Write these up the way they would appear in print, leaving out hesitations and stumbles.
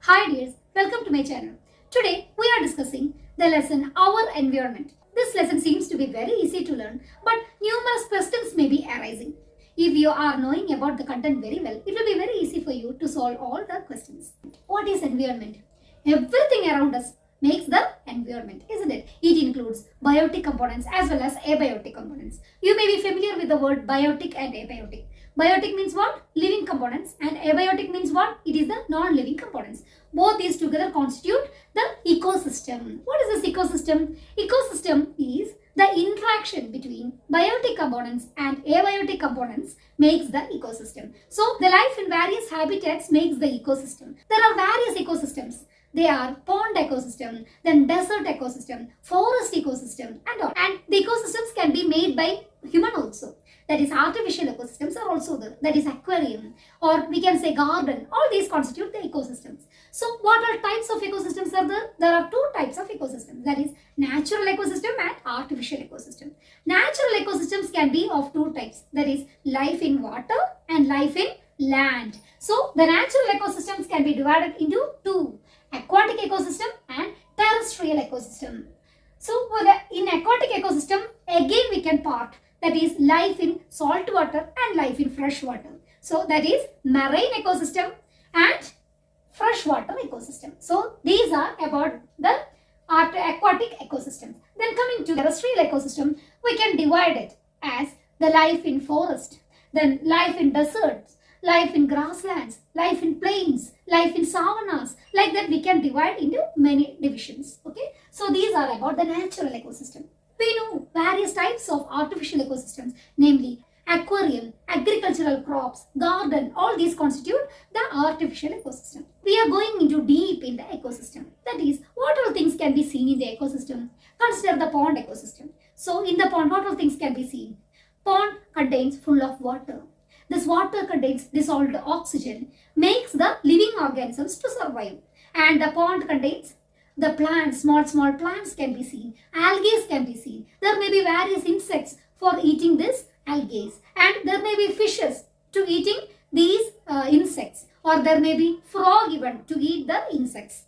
Hi dears, welcome to my channel. Today we are discussing the lesson Our Environment. This lesson seems to be very easy to learn, but numerous questions may be arising. If you are knowing about the content very well, it will be very easy for you to solve all the questions. What is environment? Everything around us makes the environment, isn't it? It includes biotic components as well as abiotic components. You may be familiar with the word biotic and abiotic. Biotic means what? Living components, and abiotic means what? It is the non-living components. Both these together constitute the ecosystem. What is this ecosystem? Ecosystem is the interaction between biotic components and abiotic components makes the ecosystem. So the life in various habitats makes the ecosystem. There are various ecosystems. They are pond ecosystem, then desert ecosystem, forest ecosystem, and all. And the ecosystems can be made by human also. That is, artificial ecosystems are also there. That is, aquarium, or we can say garden. All these constitute the ecosystems. So what are types of ecosystems are there? There are two types of ecosystems. That is, natural ecosystem and artificial ecosystem. Natural ecosystems can be of two types. That is, life in water and life in land. So the natural ecosystems can be divided into two: aquatic ecosystem and terrestrial ecosystem. So in aquatic ecosystem, again we can part, that is life in salt water and life in fresh water. So that is marine ecosystem and freshwater ecosystem. So these are about the aquatic ecosystems. Then coming to terrestrial ecosystem, we can divide it as the life in forest, then life in deserts, life in grasslands, life in plains, life in savannas. Like that we can divide into many divisions. Okay. So these are about the natural ecosystem. We know various types of artificial ecosystems, namely aquarium, agricultural crops, garden. All these constitute the artificial ecosystem. We are going into deep in the ecosystem. That is, what all things can be seen in the ecosystem? Consider the pond ecosystem. So in the pond, what all things can be seen? Pond contains full of water. This water contains dissolved oxygen, makes the living organisms to survive. And the pond contains the plants, small plants can be seen. Algae can be seen. There may be various insects for eating this algae. And there may be fishes to eating these insects. Or there may be frog even to eat the insects.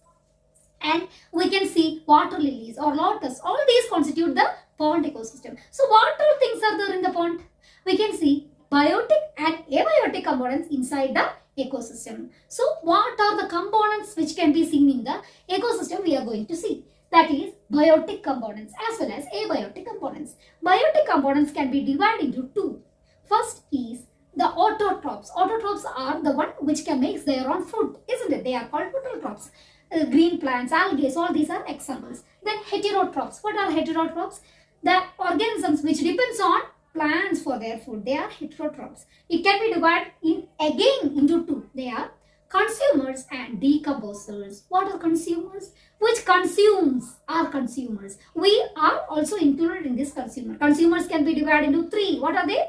And we can see water lilies or lotus. All these constitute the pond ecosystem. So what all things are there in the pond? We can see biotic and abiotic components inside the ecosystem. So what are the components which can be seen in the ecosystem we are going to see? That is biotic components as well as abiotic components. Biotic components can be divided into two. First is the autotrophs. Autotrophs are the one which can make their own food, isn't it? They are called autotrophs. Green plants, algae, all these are examples. Then heterotrophs. What are heterotrophs? The organisms which depends on plants for their food. They are heterotrophs. It can be divided into two. They are consumers and decomposers. What are consumers? Which consumes are consumers. We are also included in this consumer. Consumers can be divided into three. What are they?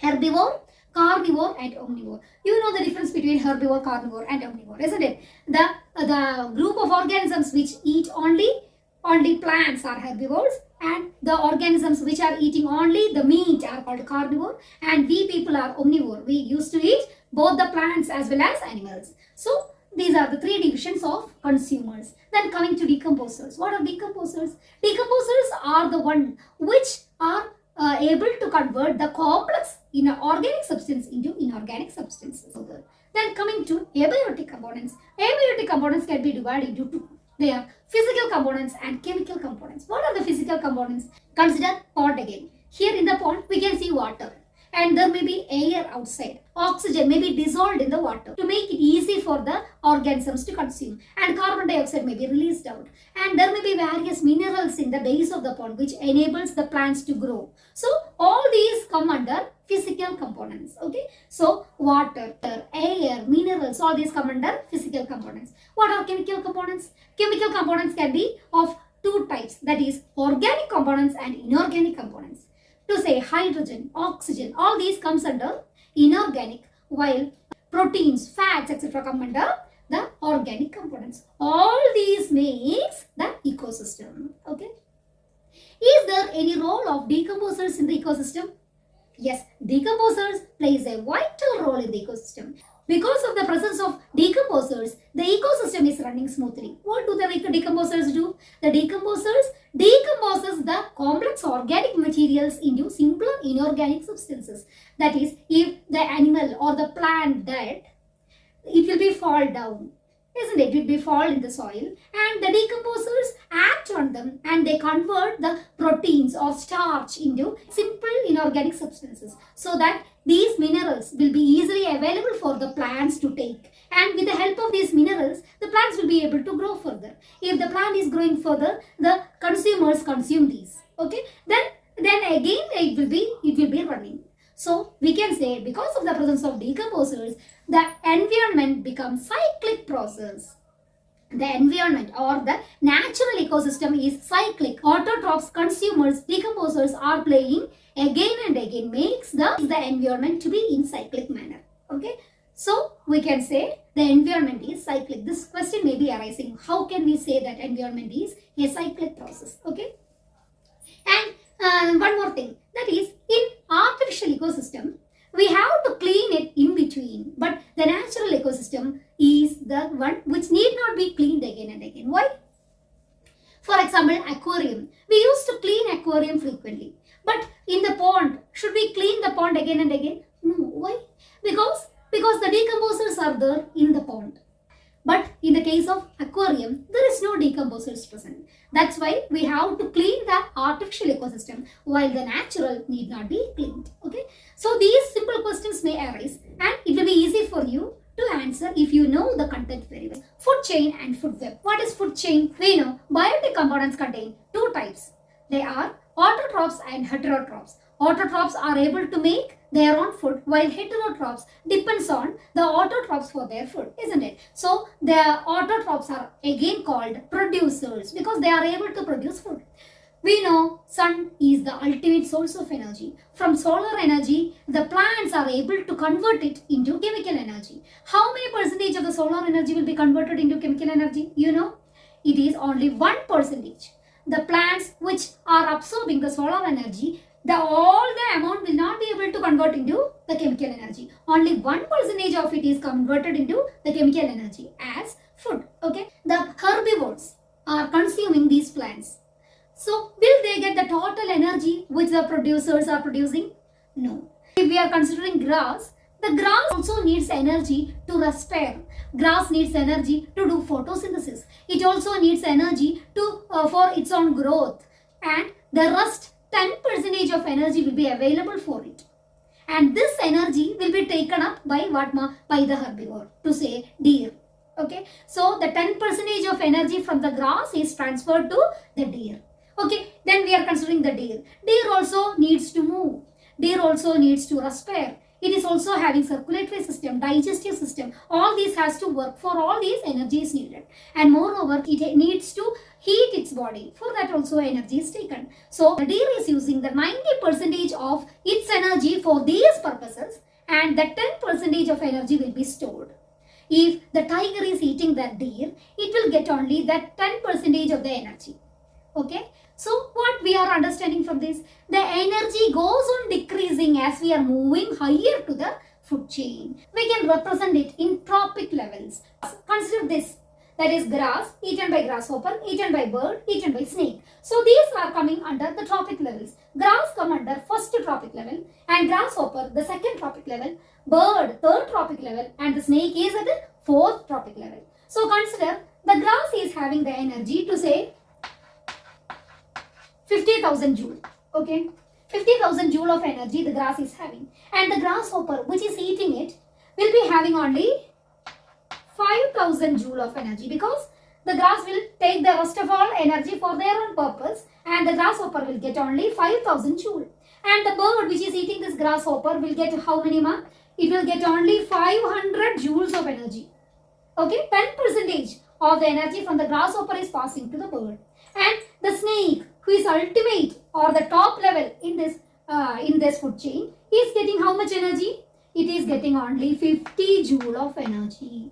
Herbivore, carnivore and omnivore. You know the difference between herbivore, carnivore and omnivore, isn't it? The group of organisms which eat only plants are herbivores, and the organisms which are eating only the meat are called carnivore, and we people are omnivore. We used to eat both the plants as well as animals. So these are the three divisions of consumers. Then coming to decomposers. What are decomposers? Decomposers are the one which are able to convert the complex organic substance into inorganic substances. Then coming to abiotic components. Abiotic components can be divided into two. They are physical components and chemical components. What are the physical components? Consider pond again. Here in the pond, we can see water. And there may be air outside. Oxygen may be dissolved in the water to make it easy for the organisms to consume. And carbon dioxide may be released out. And there may be various minerals in the base of the pond which enables the plants to grow. So all these come under physical components. Okay. So water, air, minerals, all these come under physical components. What are chemical components? Chemical components can be of two types. That is organic components and inorganic components. To say hydrogen, oxygen, all these comes under inorganic, while proteins, fats, etc. come under the organic components. All these makes the ecosystem. Okay. Is there any role of decomposers in the ecosystem? Yes, decomposers plays a vital role in the ecosystem. Because of the presence of decomposers, the ecosystem is running smoothly. What do the decomposers do? The decomposers decomposes the complex organic materials into simpler inorganic substances. That is, if the animal or the plant died, it will be fall down, isn't it? It will be fall in the soil, and the decomposers act on them and they convert the proteins or starch into simple inorganic substances, so that these minerals will be easily available for the plants to take, and with the help of these minerals the plants will be able to grow further. If the plant is growing further, the consumers consume these, okay, then again it will be running. So we can say, because of the presence of decomposers, the environment becomes cyclic process. The environment or the natural ecosystem is cyclic. Autotrophs, consumers, decomposers are playing again and again, makes the environment to be in cyclic manner. Okay, so we can say the environment is cyclic. This question may be arising: how can we say that environment is a cyclic process? Okay, and one more thing, that is, in artificial ecosystem we have to clean it in between, but the natural ecosystem is the one which need not be cleaned again and again. Why? For example, aquarium. We used to clean aquarium frequently, but in the pond, should we clean the pond again and again? No. Why? Because the decomposers are there in the pond. But in the case of aquarium, there is no decomposers present. That's why we have to clean the artificial ecosystem, while the natural need not be cleaned. Okay. So these simple questions may arise, and it will be easy for you to answer if you know the content very well. Food chain and food web. What is food chain? We know biotic components contain two types. They are autotrophs and heterotrophs. Autotrophs are able to make their own food, while heterotrophs depends on the autotrophs for their food, isn't it? So the autotrophs are again called producers because they are able to produce food. We know sun is the ultimate source of energy. From solar energy, the plants are able to convert it into chemical energy. How many percentage of the solar energy will be converted into chemical energy? You know, it is only 1%. The plants which are absorbing the solar energy, all the amount will not be able to convert into the chemical energy. Only 1% of it is converted into the chemical energy as food. Okay, the herbivores are consuming these plants. So will they get the total energy which the producers are producing? No. If we are considering grass, the grass also needs energy to respire. Grass needs energy to do photosynthesis. It also needs energy to for its own growth, and the rest 10% of energy will be available for it. And this energy will be taken up by by the herbivore, to say deer. Okay, so the 10% of energy from the grass is transferred to the deer. Okay, then we are considering the deer. Deer also needs to move. Deer also needs to respire. It is also having circulatory system, digestive system. All these has to work. For all these, energy is needed. And moreover, it needs to heat its body. For that also energy is taken. So the deer is using the 90% of its energy for these purposes, and the 10% of energy will be stored. If the tiger is eating that deer, it will get only that 10% of the energy. Okay, so what we are understanding from this, the energy goes on decreasing as we are moving higher to the food chain. We can represent it in trophic levels. Consider this, that is grass eaten by grasshopper, eaten by bird, eaten by snake. So these are coming under the trophic levels. Grass come under first trophic level, and grasshopper the second trophic level, bird third trophic level, and the snake is at the fourth trophic level. So consider the grass is having the energy to say 50,000 joule. Okay, 50,000 joule of energy the grass is having, and the grasshopper which is eating it will be having only 5,000 joule of energy, because the grass will take the rest of all energy for their own purpose, and the grasshopper will get only 5,000 joule. And the bird which is eating this grasshopper will get how many ma? It will get only 500 joules of energy. Okay, 10% of the energy from the grasshopper is passing to the bird. And the snake, who is ultimate or the top level in this food chain, is getting how much energy? It is getting only 50 joule of energy.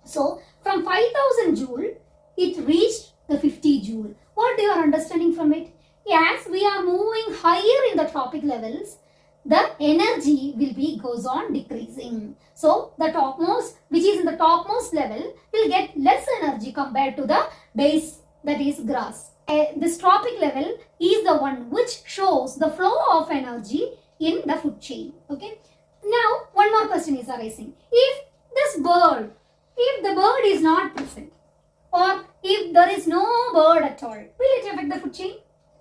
So from 5,000 joule, it reached the 50 joule. What you are understanding from it? As we are moving higher in the trophic levels, the energy will be goes on decreasing. So the topmost, which is in the topmost level, will get less energy compared to the base, that is grass. This tropic level is the one which shows the flow of energy in the food chain. Okay. Now one more question is arising. If the bird is not present, or if there is no bird at all, will it affect the food chain?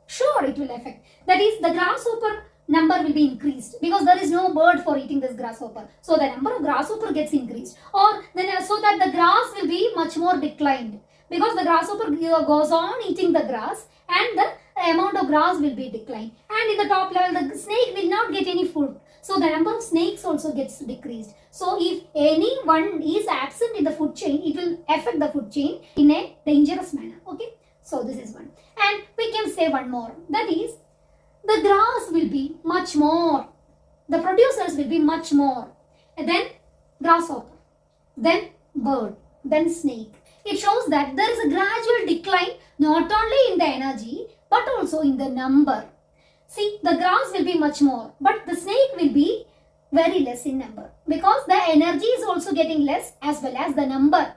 Sure, it will affect. That is, the grasshopper number will be increased because there is no bird for eating this grasshopper. So the number of grasshopper gets increased, or then so that the grass will be much more declined because the grasshopper goes on eating the grass and the amount of grass will be declined. And in the top level, the snake will not get any food. So the number of snakes also gets decreased. So if any one is absent in the food chain, it will affect the food chain in a dangerous manner. Okay. So this is one. And we can say one more. That is, the grass will be much more. The producers will be much more. And then grasshopper, then bird, then snake. It shows that there is a gradual decline not only in the energy but also in the number. See, the grass will be much more, but the snake will be very less in number because the energy is also getting less as well as the number.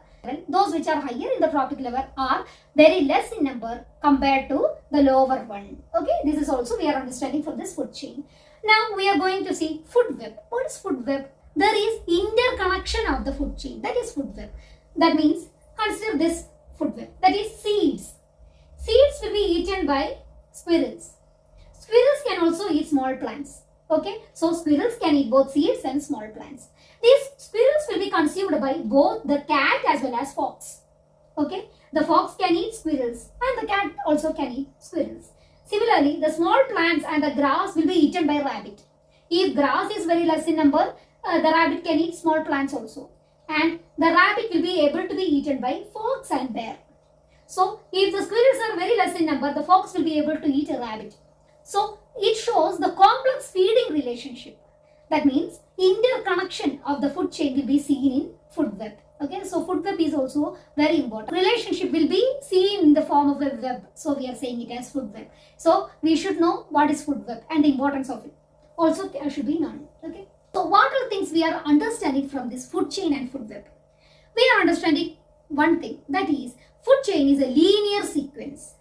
Those which are higher in the tropic level are very less in number compared to the lower one. Okay, this is also we are understanding for this food chain. Now we are going to see food web. What is food web? There is interconnection of the food chain. That is food web. That means consider this food web. That is seeds. Seeds will be eaten by squirrels. Squirrels can also eat small plants. Okay, so squirrels can eat both seeds and small plants. These squirrels will be consumed by both the cat as well as fox. Okay, the fox can eat squirrels and the cat also can eat squirrels. Similarly, the small plants and the grass will be eaten by rabbit. If grass is very less in number, the rabbit can eat small plants also. And the rabbit will be able to be eaten by fox and bear. So, if the squirrels are very less in number, the fox will be able to eat a rabbit. So, it shows the complex feeding relationship. That means interconnection of the food chain will be seen in food web. Okay, so food web is also very important. Relationship will be seen in the form of a web. So, we are saying it as food web. So, we should know what is food web and the importance of it. Also, should be known. Okay. So, what are things we are understanding from this food chain and food web? We are understanding one thing, that is, food chain is a linear sequence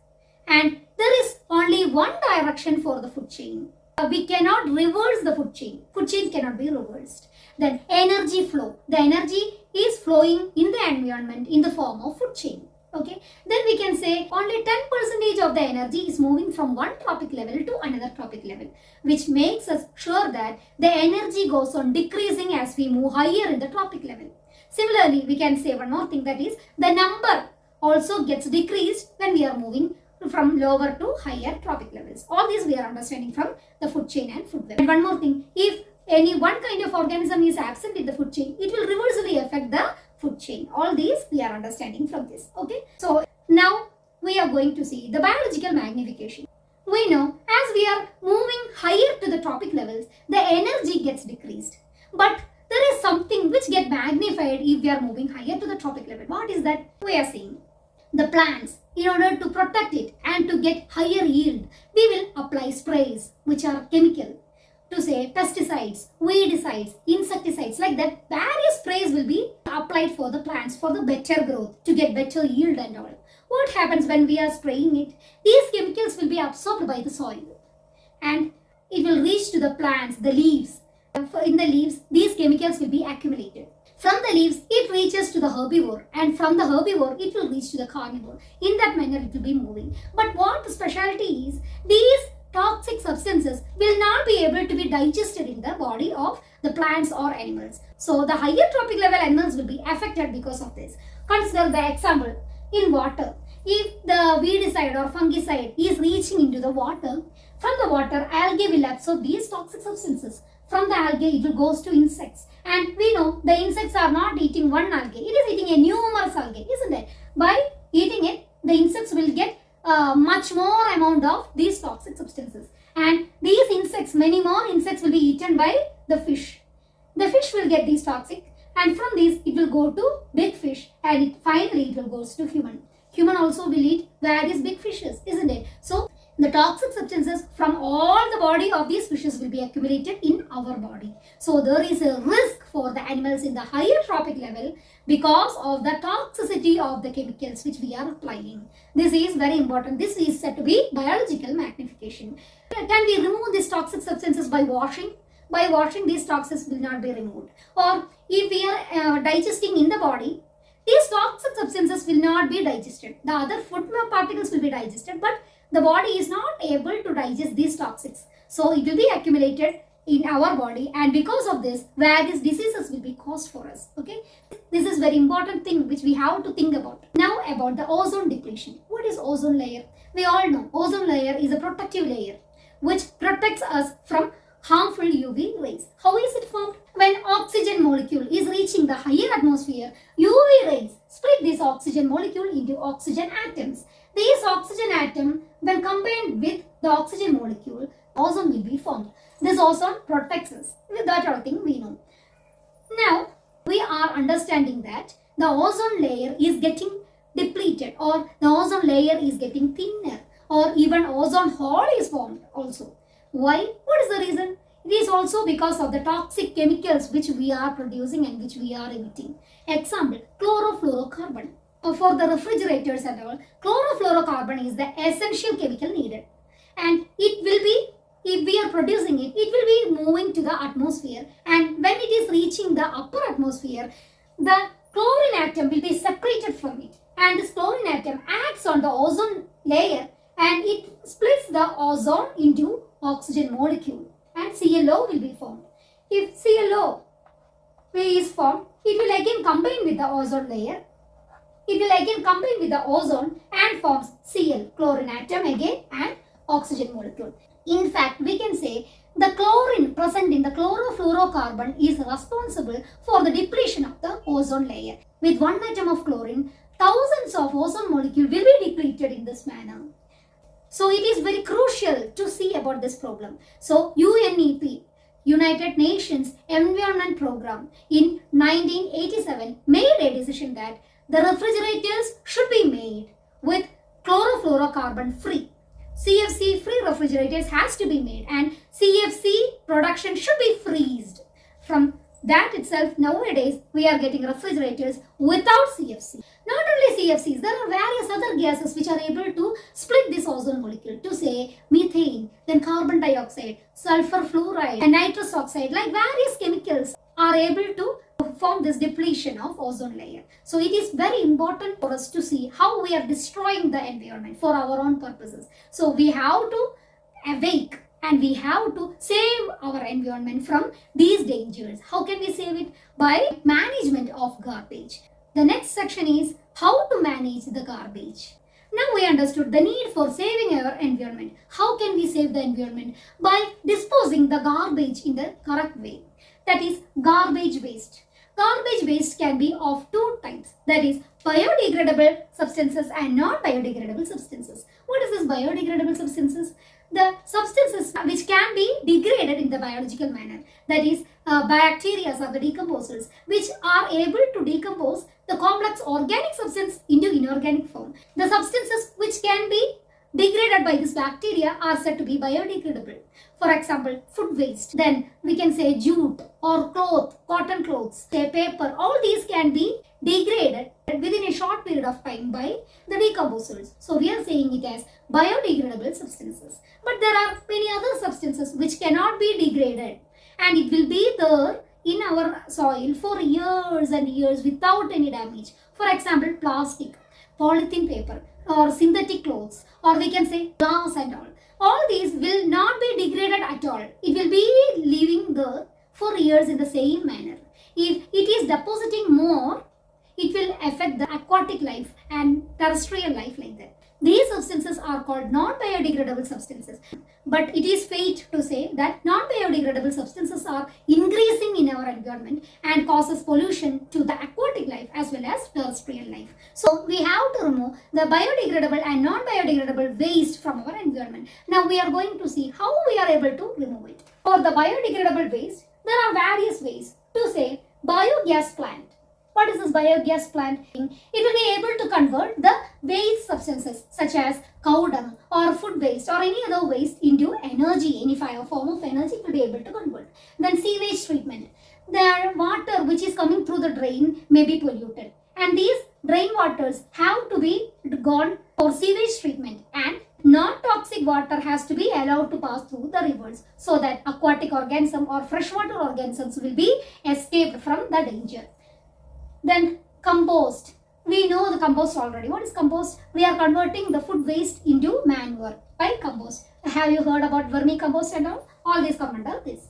and there is only one direction for the food chain. We cannot reverse the food chain. Food chain cannot be reversed. Then energy flow. The energy is flowing in the environment in the form of food chain. Okay. Then we can say only 10% of the energy is moving from one tropic level to another tropic level, which makes us sure that the energy goes on decreasing as we move higher in the tropic level. Similarly, we can say one more thing, that is the number also gets decreased when we are moving from lower to higher tropic levels. All these we are understanding from the food chain and food web. And one more thing, if any one kind of organism is absent in the food chain, it will reversibly affect the food chain. All these we are understanding from this. Okay. So now we are going to see the biological magnification. We know as we are moving higher to the tropic levels, the energy gets decreased. But there is something which gets magnified if we are moving higher to the tropic level. What is that? We are seeing the plants, in order to protect it and to get higher yield, we will apply sprays which are chemical. To say pesticides, weedicides, insecticides, like that, various sprays will be applied for the plants for the better growth, to get better yield and all. What happens when we are spraying it? These chemicals will be absorbed by the soil and it will reach to the plants, the leaves. In the leaves, these chemicals will be accumulated. From the leaves, it reaches to the herbivore, and from the herbivore, it will reach to the carnivore. In that manner, it will be moving. But what the specialty is, these toxic substances will not be able to be digested in the body of the plants or animals. So, the higher tropic level animals will be affected because of this. Consider the example in water. If the weedicide or fungicide is reaching into the water, from the water, algae will absorb these toxic substances. From the algae, it will goes to insects. And we know the insects are not eating one algae. It is eating a numerous algae, isn't it? By eating it, the insects will get much more amount of these toxic substances. And these insects, many more insects will be eaten by the fish. The fish will get these toxic, and from these it will go to big fish, and finally it will goes to human. Human also will eat various big fishes, isn't it? So The toxic substances from all the body of these fishes will be accumulated in our body. So there is a risk for the animals in the higher trophic level because of the toxicity of the chemicals which we are applying. This is very important. This is said to be biological magnification. Can we remove these toxic substances by washing? By washing, these toxins will not be removed. Or if we are digesting in the body, these toxic substances will not be digested. The other food particles will be digested, but the body is not able to digest these toxics. So it will be accumulated in our body, and because of this, various diseases will be caused for us. Okay, this is very important thing which we have to think about. Now about the ozone depletion. What is ozone layer? We all know ozone layer is a protective layer which protects us from harmful UV rays. How is it formed? When oxygen molecule is reaching the higher atmosphere, UV rays split this oxygen molecule into oxygen atoms. These oxygen atoms, when combined with the oxygen molecule, ozone will be formed. This ozone protects us. That all thing we know. Now, we are understanding that the ozone layer is getting depleted, or the ozone layer is getting thinner, or even ozone hole is formed also. Why? What is the reason? It is also because of the toxic chemicals which we are producing and which we are emitting. Example, chlorofluorocarbon. For the refrigerators and all, chlorofluorocarbon is the essential chemical needed. And it will be, if we are producing it, it will be moving to the atmosphere. And when it is reaching the upper atmosphere, the chlorine atom will be separated from it. And this chlorine atom acts on the ozone layer and it splits the ozone into oxygen molecule. And ClO will be formed. If ClO is formed, it will again combine with the ozone layer. It will again combine with the ozone and forms Cl, chlorine atom again, and oxygen molecule. In fact, we can say the chlorine present in the chlorofluorocarbon is responsible for the depletion of the ozone layer. With one atom of chlorine, thousands of ozone molecules will be depleted in this manner. So it is very crucial to see about this problem. So UNEP, United Nations Environment Program, in 1987 made a decision that the refrigerators should be made with chlorofluorocarbon free. CFC free refrigerators has to be made, and CFC production should be freezed. From that itself, nowadays we are getting refrigerators without CFC. Not only CFCs, there are various other gases which are able to split this ozone molecule, to say methane, then carbon dioxide, sulfur fluoride, and nitrous oxide, like various chemicals are able to form this depletion of ozone layer. So it is very important for us to see how we are destroying the environment for our own purposes. So we have to awake and we have to save our environment from these dangers. How can we save it? By management of garbage. The next section is how to manage the garbage. Now we understood the need for saving our environment. How can we save the environment? By disposing the garbage in the correct way. That is garbage waste. Garbage waste can be of two types, that is biodegradable substances and non-biodegradable substances. What is this biodegradable substances? The substances which can be degraded in the biological manner, that is bacteria or the decomposers, which are able to decompose the complex organic substance into inorganic form. The substances which can be degraded by this bacteria are said to be biodegradable. For example, food waste. Then we can say jute or cloth, cotton clothes, say paper. All these can be degraded within a short period of time by the decomposers. So we are saying it as biodegradable substances. But there are many other substances which cannot be degraded, and it will be there in our soil for years and years without any damage. For example, plastic, polythene paper, or synthetic clothes, or we can say glass and all. All these will not be degraded at all. It will be living there for years in the same manner. If it is depositing more, it will affect the aquatic life and terrestrial life like that. These substances are called non-biodegradable substances. But it is fate to say that non-biodegradable substances are increasing in our environment and causes pollution to the aquatic life as well as terrestrial life. So we have to remove the biodegradable and non-biodegradable waste from our environment. Now we are going to see how we are able to remove it. For the biodegradable waste, there are various ways to say biogas plant. What is this biogas plant, it will be able to convert the waste substances such as cow dung or food waste or any other waste into energy, any form of energy it will be able to convert. Then sewage treatment. The water which is coming through the drain may be polluted, and these drain waters have to be gone for sewage treatment, and non-toxic water has to be allowed to pass through the rivers so that aquatic organism or freshwater organisms will be escaped from the danger. Then compost. We know the compost already. What is compost? We are converting the food waste into manure by compost. Have you heard about vermicompost and all? All these come under this.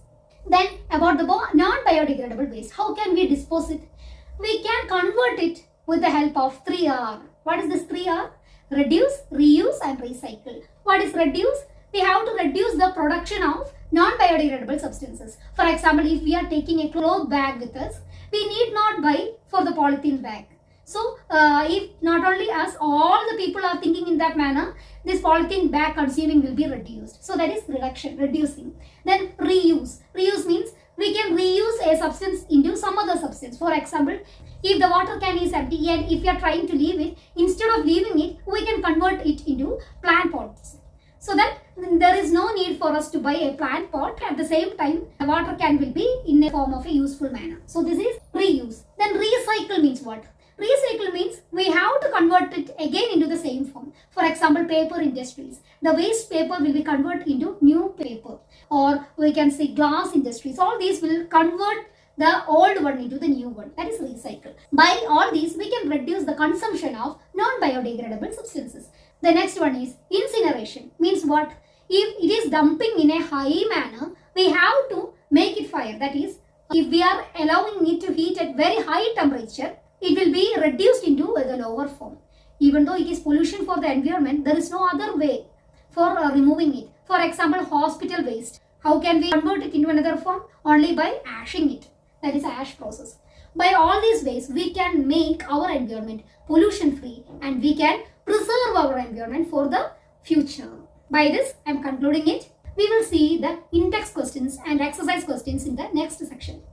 Then about the non-biodegradable waste. How can we dispose it? We can convert it with the help of 3R. What is this 3R? Reduce, reuse and recycle. What is reduce? We have to reduce the production of non-biodegradable substances. For example, if we are taking a cloth bag with us, we need not buy for the polythene bag. So, if not only us, all the people are thinking in that manner, this polythene bag consuming will be reduced. So, that is reducing. Then reuse. Reuse means we can reuse a substance into some other substance. For example, if the water can is empty and if you are trying to leave it, instead of leaving it, we can convert it into plant pots. So that there is no need for us to buy a plant pot. At the same time, the water can will be in a form of a useful manner. So this is reuse. Then recycle means what? Recycle means we have to convert it again into the same form. For example, paper industries. The waste paper will be converted into new paper. Or we can say glass industries. All these will convert the old one into the new one. That is recycle. By all these, we can reduce the consumption of non-biodegradable substances. The next one is incineration. Means what? If it is dumping in a high manner, we have to make it fire. That is, if we are allowing it to heat at very high temperature, it will be reduced into the lower form. Even though it is pollution for the environment, there is no other way for removing it. For example, hospital waste. How can we convert it into another form? Only by ashing it. That is ash process. By all these ways, we can make our environment pollution free and we can preserve our environment for the future. By this, I am concluding it. We will see the in-text questions and exercise questions in the next section.